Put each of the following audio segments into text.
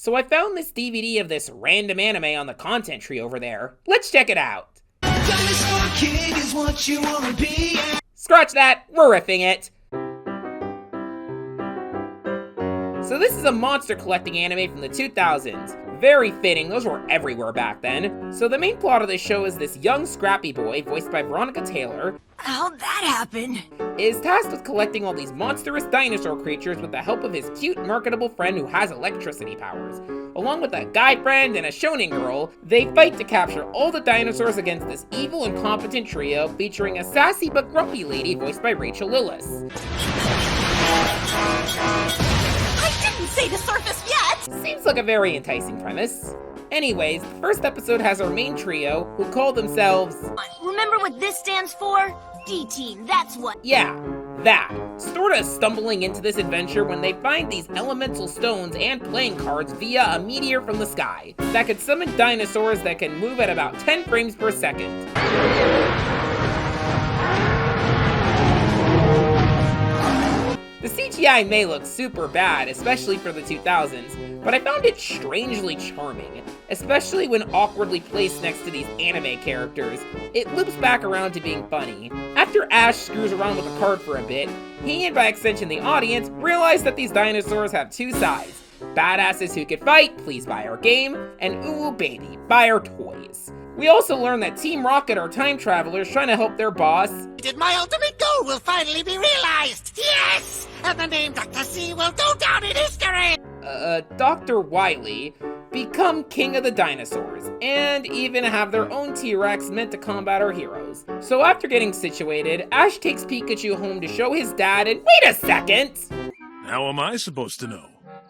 So I found this DVD of this random anime on the content tree over there. Let's check it out. Dinosaur King is what you wanna be. Scratch that, we're riffing it. So this is a monster collecting anime from the 2000s. Very fitting, those were everywhere back then. So the main plot of this show is this young scrappy boy, voiced by Veronica Taylor, how'd that happen? Is tasked with collecting all these monstrous dinosaur creatures with the help of his cute, marketable friend who has electricity powers. Along with a guy friend and a shonen girl, they fight to capture all the dinosaurs against this evil and competent trio featuring a sassy but grumpy lady voiced by Rachel Lillis. Didn't say the surface yet! Seems like a very enticing premise. Anyways, the first episode has our main trio, who call themselves... Remember what this stands for? D-Team, that's what... Yeah, that. Sorta stumbling into this adventure when they find these elemental stones and playing cards via a meteor from the sky that could summon dinosaurs that can move at about 10 frames per second. The CGI may look super bad, especially for the 2000s, but I found it strangely charming, especially when awkwardly placed next to these anime characters. It loops back around to being funny. After Ash screws around with a card for a bit, he and by extension the audience realize that these dinosaurs have two sides. Badasses who can fight, please buy our game, and ooh baby, buy our toys. We also learn that Team Rocket are time travelers trying to help their boss. My ultimate goal will finally be realized! Yes! And the name Dr. C will go down in history! Dr. Wily, become king of the dinosaurs, and even have their own T-Rex meant to combat our heroes. So after getting situated, Ash takes Pikachu home to show his dad and wait a second! How am I supposed to know?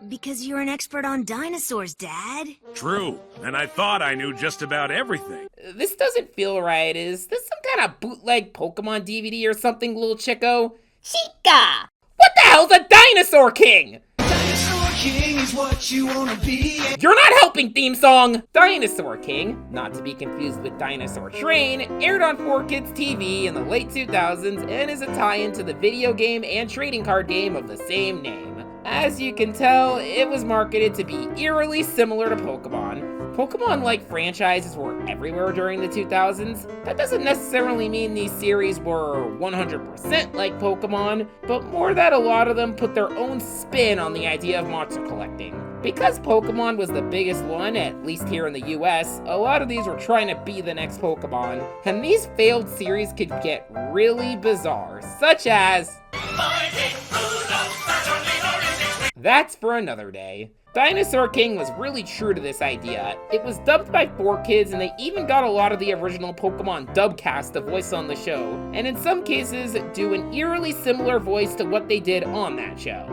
Because you're an expert on dinosaurs, Dad. True, and I thought I knew just about everything. This doesn't feel right. Is this some kind of bootleg Pokemon DVD or something, little Chico? Chica! What the hell's a Dinosaur King? Dinosaur King is what you wanna be. You're not helping, theme song! Dinosaur King, not to be confused with Dinosaur Train, aired on 4Kids TV in the late 2000s and is a tie-in to the video game and trading card game of the same name. As you can tell, it was marketed to be eerily similar to Pokemon. Pokemon-like franchises were everywhere during the 2000s. That doesn't necessarily mean these series were 100% like Pokemon, but more that a lot of them put their own spin on the idea of monster collecting. Because Pokemon was the biggest one, at least here in the US, a lot of these were trying to be the next Pokemon, and these failed series could get really bizarre, such as... That's for another day. Dinosaur King was really true to this idea. It was dubbed by 4Kids, and they even got a lot of the original Pokemon dubcast to voice on the show, and in some cases do an eerily similar voice to what they did on that show.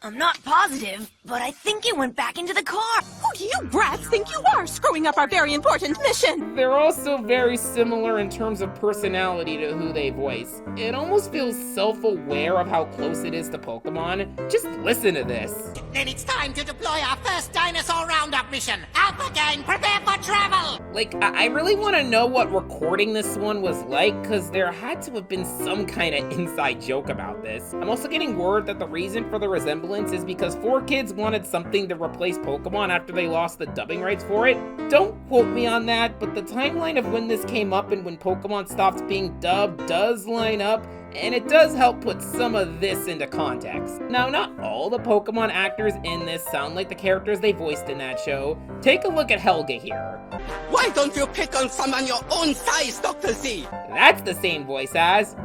I'm not positive, but I think it went back into the car. Who do you brats think you are, screwing up our very important mission? They're also very similar in terms of personality to who they voice. It almost feels self-aware of how close it is to Pokemon. Just listen to this. Then it's time to deploy our first dinosaur roundup mission. Alpha Gang, prepare for travel! Like, I really want to know what recording this one was like, because there had to have been some kind of inside joke about this. I'm also getting word that the reason for the resemblance is because 4Kids wanted something to replace Pokemon after they lost the dubbing rights for it. Don't quote me on that, but the timeline of when this came up and when Pokemon stopped being dubbed does line up, and it does help put some of this into context. Now, not all the Pokemon actors in this sound like the characters they voiced in that show. Take a look at Helga here. Why don't you pick on someone your own size, Dr. Z? That's the same voice as...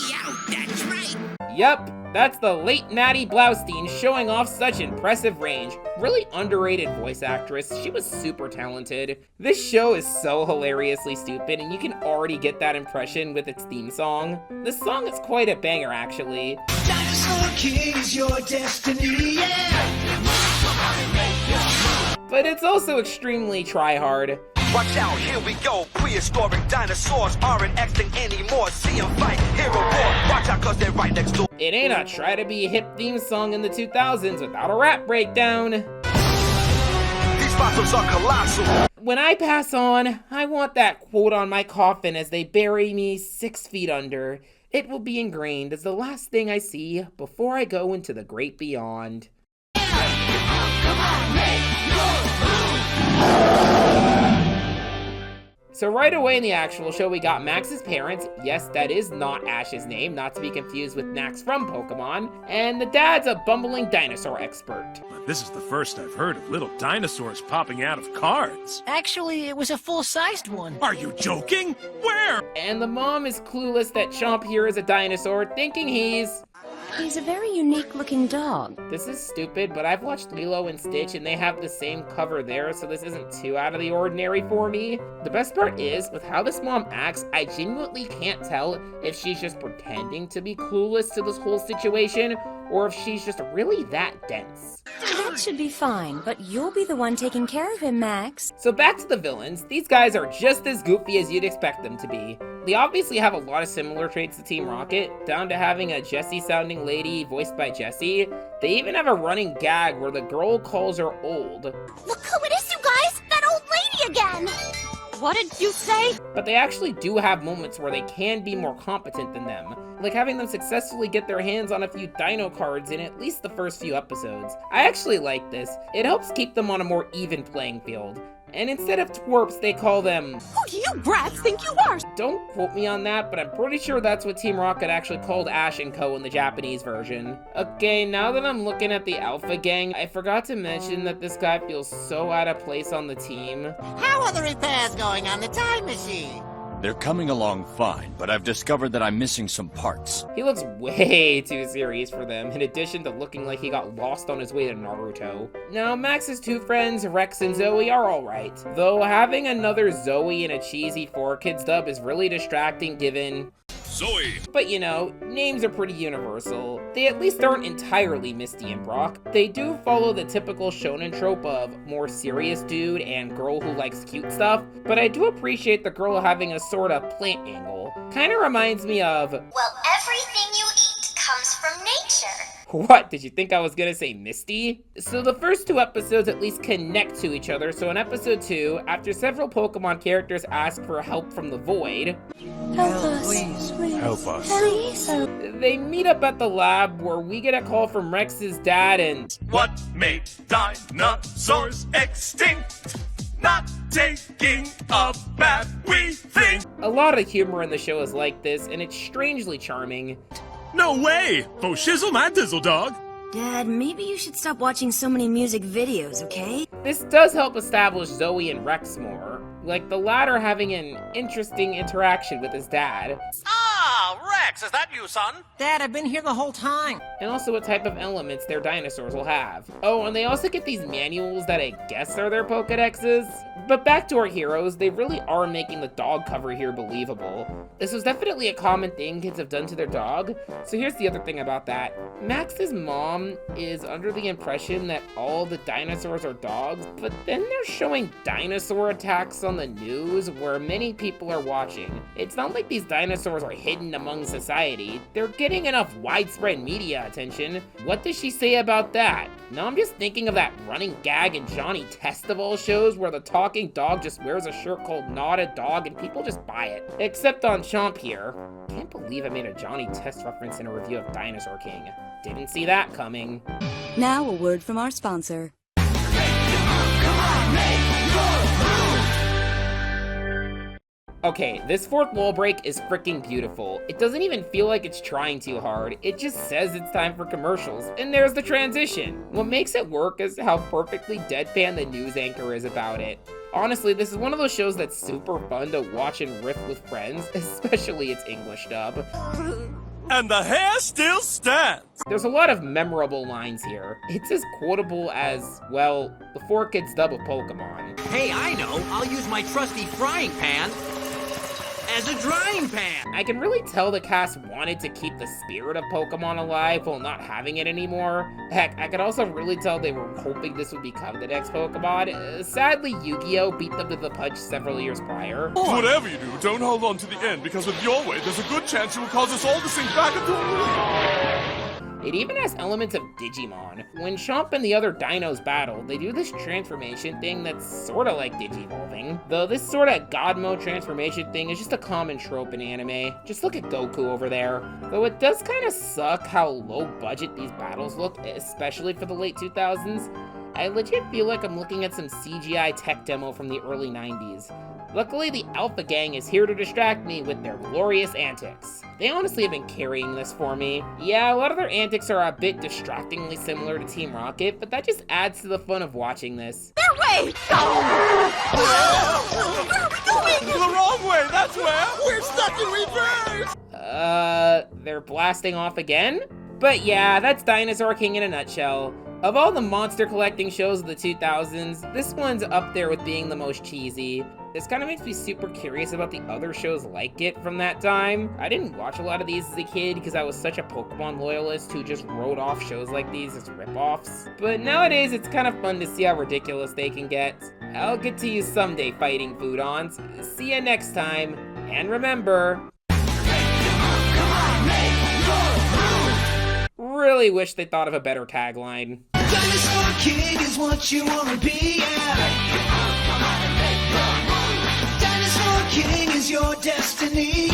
Yeah, that's right. Yup, that's the late Maddie Blaustein showing off such impressive range. Really underrated voice actress, she was super talented. This show is so hilariously stupid, and you can already get that impression with its theme song. This song is quite a banger, actually. Dinosaur King is your destiny, yeah! But it's also extremely try-hard. Watch out, here we go. Prehistoric dinosaurs aren't acting anymore. See them fight, hear a roar. Watch out, cause they're right next door. It ain't a try to be hip theme song in the 2000s without a rap breakdown. These fossils are colossal. When I pass on, I want that quote on my coffin as they bury me 6 feet under. It will be ingrained as the last thing I see before I go into the great beyond. Come on, make So right away in the actual show, we got Max's parents. Yes, that is not Ash's name, not to be confused with Max from Pokemon. And the dad's a bumbling dinosaur expert. But this is the first I've heard of little dinosaurs popping out of cards. Actually, it was a full-sized one. Are you joking? Where? And the mom is clueless that Chomp here is a dinosaur, thinking he's a very unique-looking dog. This is stupid, but I've watched Lilo and Stitch and they have the same cover there, so this isn't too out of the ordinary for me. The best part is, with how this mom acts, I genuinely can't tell if she's just pretending to be clueless to this whole situation, or if she's just really that dense. That should be fine, but you'll be the one taking care of him, Max. So back to the villains, these guys are just as goofy as you'd expect them to be. They obviously have a lot of similar traits to Team Rocket, down to having a Jessie-sounding lady voiced by Jessie. They even have a running gag where the girl calls her old. Look who it is, you guys! That old lady again! What did you say? But they actually do have moments where they can be more competent than them, like having them successfully get their hands on a few dino cards in at least the first few episodes. I actually like this. It helps keep them on a more even playing field. And instead of twerps, they call them... Who do you brats think you are? Don't quote me on that, but I'm pretty sure that's what Team Rocket actually called Ash and Co. in the Japanese version. Okay, now that I'm looking at the Alpha Gang, I forgot to mention that this guy feels so out of place on the team. How are the repairs going on the time machine? They're coming along fine, but I've discovered that I'm missing some parts. He looks way too serious for them, in addition to looking like he got lost on his way to Naruto. Now, Max's two friends, Rex and Zoe, are alright, though having another Zoe in a cheesy 4Kids dub is really distracting given... Zoe! But you know, names are pretty universal. They at least aren't entirely Misty and Brock. They do follow the typical shonen trope of more serious dude and girl who likes cute stuff, but I do appreciate the girl having a sort of plant angle. Kinda reminds me of... Well, everything you eat comes from nature. What, did you think I was gonna say Misty? So the first two episodes at least connect to each other, so in episode 2, after several Pokemon characters ask for help from the Void, Help us. Please. Help us. Please. they meet up at the lab where we get a call from Rex's dad and... What made dinosaurs extinct? Not taking a bath, we think. A lot of humor in the show is like this, and it's strangely charming. No way! Oh, shizzle my dizzle, dog! Dad, maybe you should stop watching so many music videos, okay? This does help establish Zoe and Rex more, like the latter having an interesting interaction with his dad. Ah, Rex, is that you, son? Dad, I've been here the whole time. And also what type of elements their dinosaurs will have. Oh, and they also get these manuals that I guess are their Pokedexes. But back to our heroes, they really are making the dog cover here believable. This was definitely a common thing kids have done to their dog. So here's the other thing about that. Max's mom is under the impression that all the dinosaurs are dogs, but then they're showing dinosaur attacks on the news where many people are watching. It's not like these dinosaurs are hidden among society. They're getting enough widespread media attention. What does she say about that? Now I'm just thinking of that running gag in Johnny Testable shows where the talking dog just wears a shirt called Not a Dog and people just buy it. Except on Chomp here. Can't believe I made a Johnny Test reference in a review of Dinosaur King. Didn't see that coming. Now a word from our sponsor. Okay, this fourth wall break is freaking beautiful. It doesn't even feel like it's trying too hard. It just says it's time for commercials, and there's the transition. What makes it work is how perfectly deadpan the news anchor is about it. Honestly, this is one of those shows that's super fun to watch and riff with friends, especially its English dub. And the hair still stands! There's a lot of memorable lines here. It's as quotable as, well, the 4Kids dub of Pokemon. Hey, I know. I'll use my trusty frying pan as a drying pan. I can really tell the cast wanted to keep the spirit of Pokemon alive while not having it anymore. Heck, I could also really tell they were hoping this would become the next Pokemon. Sadly, Yu-Gi-Oh! Beat them to the punch several years prior. Whatever you do, don't hold on to the end, because with your way, there's a good chance you will cause us all to sink back into a... It even has elements of Digimon. When Chomp and the other dinos battle, they do this transformation thing that's sorta like Digivolving. Though this sorta God mode transformation thing is just a common trope in anime. Just look at Goku over there. Though it does kinda suck how low budget these battles look, especially for the late 2000s. I legit feel like I'm looking at some CGI tech demo from the early 90s. Luckily, the Alpha Gang is here to distract me with their glorious antics. They honestly have been carrying this for me. Yeah, a lot of their antics are a bit distractingly similar to Team Rocket, but that just adds to the fun of watching this. Their way! Go! Where are we going? The wrong way, that's where! We're stuck in reverse! They're blasting off again? But yeah, that's Dinosaur King in a nutshell. Of all the monster collecting shows of the 2000s, this one's up there with being the most cheesy. This kind of makes me super curious about the other shows like it from that time. I didn't watch a lot of these as a kid because I was such a Pokemon loyalist who just wrote off shows like these as ripoffs. But nowadays, it's kind of fun to see how ridiculous they can get. I'll get to you someday, Fighting Foodons. See ya next time, and remember... Really wish they thought of a better tagline. Dinosaur King is what you wanna be, yeah. Dinosaur King is your destiny.